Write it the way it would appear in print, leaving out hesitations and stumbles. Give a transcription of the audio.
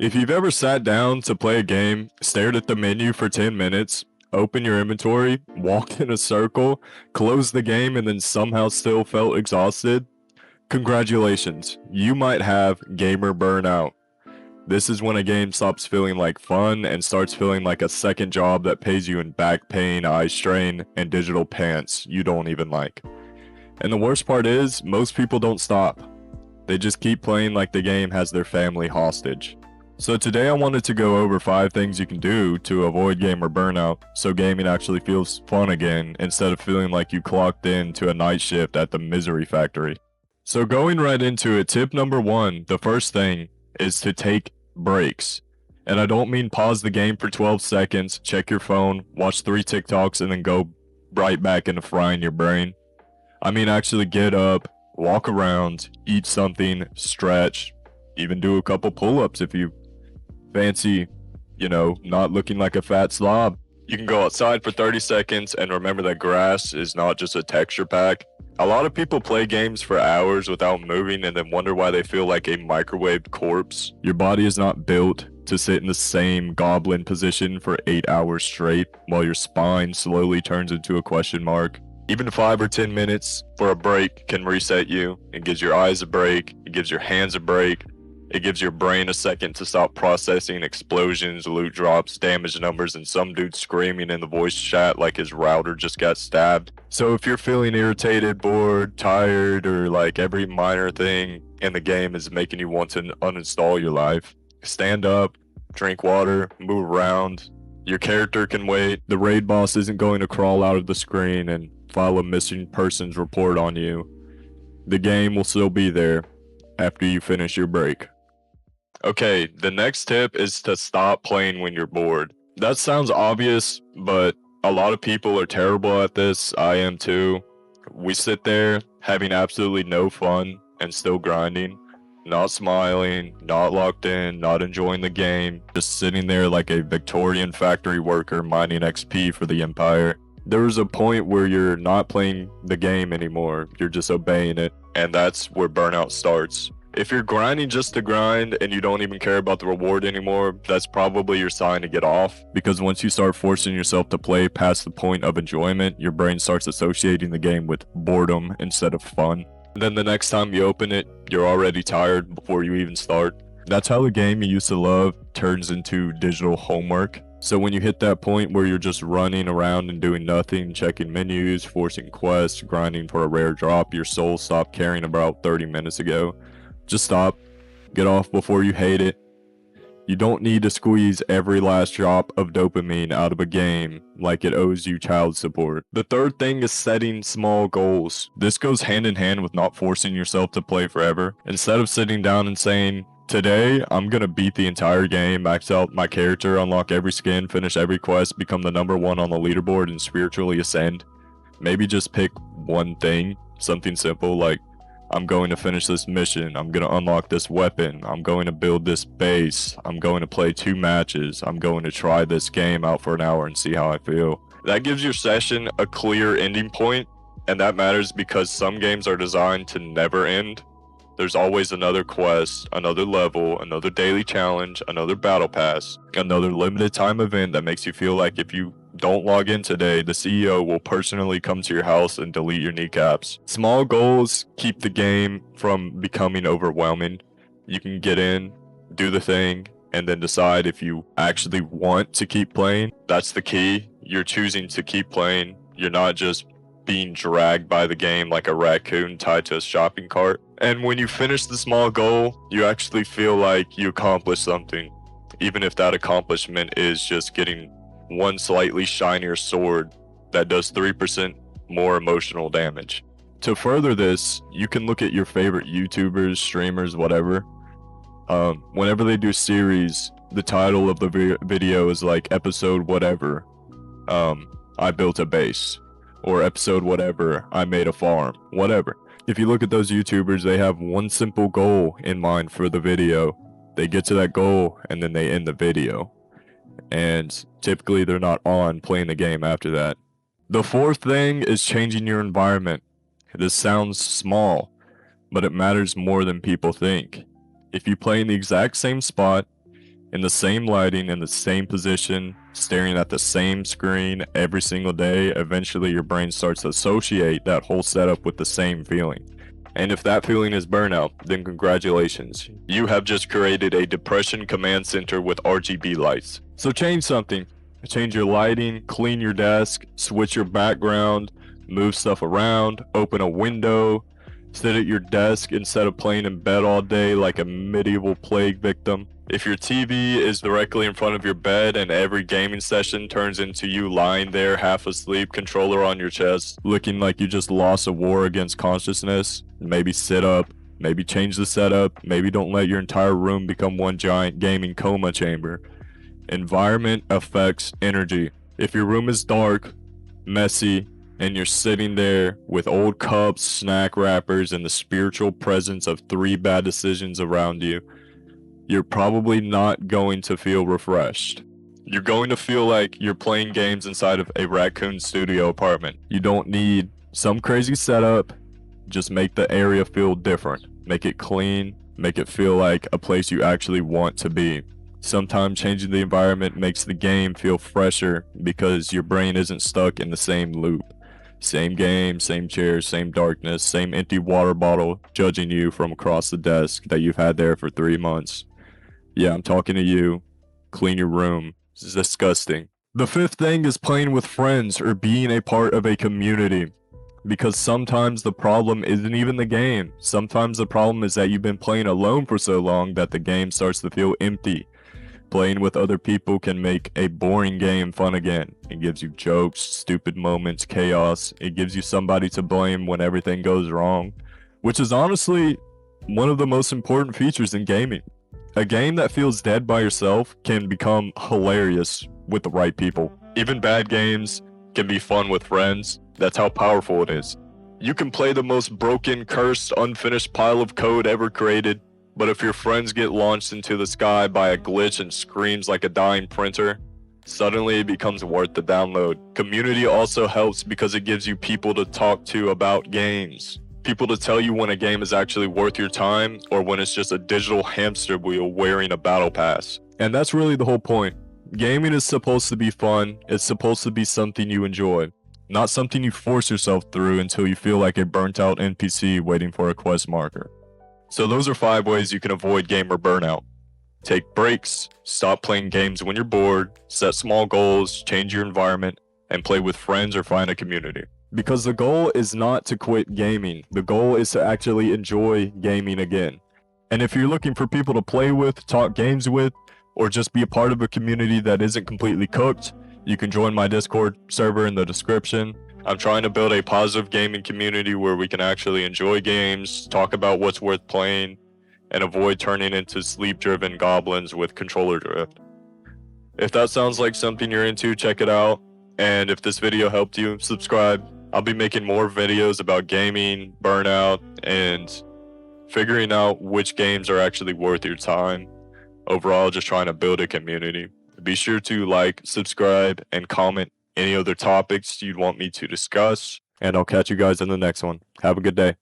If you've ever sat down to play a game, stared at the menu for 10 minutes, opened your inventory, walked in a circle, closed the game, and then somehow still felt exhausted, congratulations, you might have gamer burnout. This is when a game stops feeling like fun and starts feeling like a second job that pays you in back pain, eye strain, and digital pants you don't even like. And the worst part is, most people don't stop. They just keep playing like the game has their family hostage. So today I wanted to go over 5 things you can do to avoid gamer burnout so gaming actually feels fun again instead of feeling like you clocked in to a night shift at the misery factory. So going right into it, tip number 1, the first thing is to take breaks. And I don't mean pause the game for 12 seconds, check your phone, watch 3 TikToks, and then go right back into frying your brain. I mean actually get up, walk around, eat something, stretch, even do a couple pull-ups if you fancy, not looking like a fat slob. You can go outside for 30 seconds and remember that grass is not just a texture pack. A lot of people play games for hours without moving and then wonder why they feel like a microwaved corpse. Your body is not built to sit in the same goblin position for 8 hours straight while your spine slowly turns into a question mark. Even 5 or 10 minutes for a break can reset you. It gives your eyes a break, it gives your hands a break, it gives your brain a second to stop processing explosions, loot drops, damage numbers, and some dude screaming in the voice chat like his router just got stabbed. So if you're feeling irritated, bored, tired, or like every minor thing in the game is making you want to uninstall your life, stand up, drink water, move around. Your character can wait. The raid boss isn't going to crawl out of the screen and file a missing persons report on you. The game will still be there after you finish your break. Okay, the next tip is to stop playing when you're bored. That sounds obvious, but a lot of people are terrible at this. I am too. We sit there having absolutely no fun and still grinding, not smiling, not locked in, not enjoying the game, just sitting there like a Victorian factory worker mining XP for the Empire. There is a point where you're not playing the game anymore, you're just obeying it, and that's where burnout starts. If you're grinding just to grind and you don't even care about the reward anymore, that's probably your sign to get off. Because once you start forcing yourself to play past the point of enjoyment, your brain starts associating the game with boredom instead of fun. And then the next time you open it, you're already tired before you even start. That's how the game you used to love turns into digital homework. So when you hit that point where you're just running around and doing nothing, checking menus, forcing quests, grinding for a rare drop your soul stopped caring about 30 minutes ago, just stop. Get off before you hate it. You don't need to squeeze every last drop of dopamine out of a game like it owes you child support. The third thing is setting small goals. This goes hand in hand with not forcing yourself to play forever. Instead of sitting down and saying, today I'm gonna beat the entire game, max out my character, unlock every skin, finish every quest, become the number 1 on the leaderboard, and spiritually ascend. Maybe just pick one thing, something simple like, I'm going to finish this mission, I'm going to unlock this weapon, I'm going to build this base, I'm going to play 2 matches, I'm going to try this game out for an hour and see how I feel. That gives your session a clear ending point, and that matters because some games are designed to never end. There's always another quest, another level, another daily challenge, another battle pass, another limited time event that makes you feel like if you don't log in today, the CEO will personally come to your house and delete your kneecaps. Small goals keep the game from becoming overwhelming. You can get in, do the thing, and then decide if you actually want to keep playing. That's the key. You're choosing to keep playing. You're not just being dragged by the game like a raccoon tied to a shopping cart. And when you finish the small goal, you actually feel like you accomplished something, even if that accomplishment is just getting one slightly shinier sword that does 3% more emotional damage. To further this, you can look at your favorite YouTubers, streamers, whatever. Whenever they do series, the title of the video is like episode whatever, I built a base, or episode whatever, I made a farm, whatever. If you look at those YouTubers, they have one simple goal in mind for the video. They get to that goal and then they end the video. And typically they're not on playing the game after that. The fourth thing is changing your environment. This sounds small, but it matters more than people think. If you play in the exact same spot, in the same lighting, in the same position, staring at the same screen every single day, eventually your brain starts to associate that whole setup with the same feeling. And if that feeling is burnout, then congratulations. You have just created a depression command center with RGB lights. So change something. Change your lighting, clean your desk, switch your background, move stuff around, open a window, sit at your desk instead of playing in bed all day like a medieval plague victim. If your TV is directly in front of your bed and every gaming session turns into you lying there half asleep, controller on your chest, looking like you just lost a war against consciousness, maybe sit up, maybe change the setup, maybe don't let your entire room become one giant gaming coma chamber. Environment affects energy. If your room is dark, messy, and you're sitting there with old cups, snack wrappers, and the spiritual presence of 3 bad decisions around you, you're probably not going to feel refreshed. You're going to feel like you're playing games inside of a raccoon studio apartment. You don't need some crazy setup, just make the area feel different. Make it clean, make it feel like a place you actually want to be. Sometimes changing the environment makes the game feel fresher because your brain isn't stuck in the same loop. Same game, same chairs, same darkness, same empty water bottle judging you from across the desk that you've had there for 3 months. Yeah, I'm talking to you. Clean your room. It's disgusting. The 5th thing is playing with friends or being a part of a community. Because sometimes the problem isn't even the game. Sometimes the problem is that you've been playing alone for so long that the game starts to feel empty. Playing with other people can make a boring game fun again. It gives you jokes, stupid moments, chaos. It gives you somebody to blame when everything goes wrong, which is honestly one of the most important features in gaming. A game that feels dead by yourself can become hilarious with the right people. Even bad games can be fun with friends. That's how powerful it is. You can play the most broken, cursed, unfinished pile of code ever created, but if your friends get launched into the sky by a glitch and screams like a dying printer, suddenly it becomes worth the download. Community also helps because it gives you people to talk to about games. People to tell you when a game is actually worth your time or when it's just a digital hamster wheel wearing a battle pass. And that's really the whole point. Gaming is supposed to be fun. It's supposed to be something you enjoy, not something you force yourself through until you feel like a burnt out NPC waiting for a quest marker. So those are 5 ways you can avoid gamer burnout. Take breaks, stop playing games when you're bored, set small goals, change your environment, and play with friends or find a community. Because the goal is not to quit gaming. The goal is to actually enjoy gaming again. And if you're looking for people to play with, talk games with, or just be a part of a community that isn't completely cooked, you can join my Discord server in the description. I'm trying to build a positive gaming community where we can actually enjoy games, talk about what's worth playing, and avoid turning into sleep-driven goblins with controller drift. If that sounds like something you're into, check it out. And if this video helped you, subscribe. I'll be making more videos about gaming, burnout, and figuring out which games are actually worth your time. Overall, just trying to build a community. Be sure to like, subscribe, and comment any other topics you'd want me to discuss. And I'll catch you guys in the next one. Have a good day.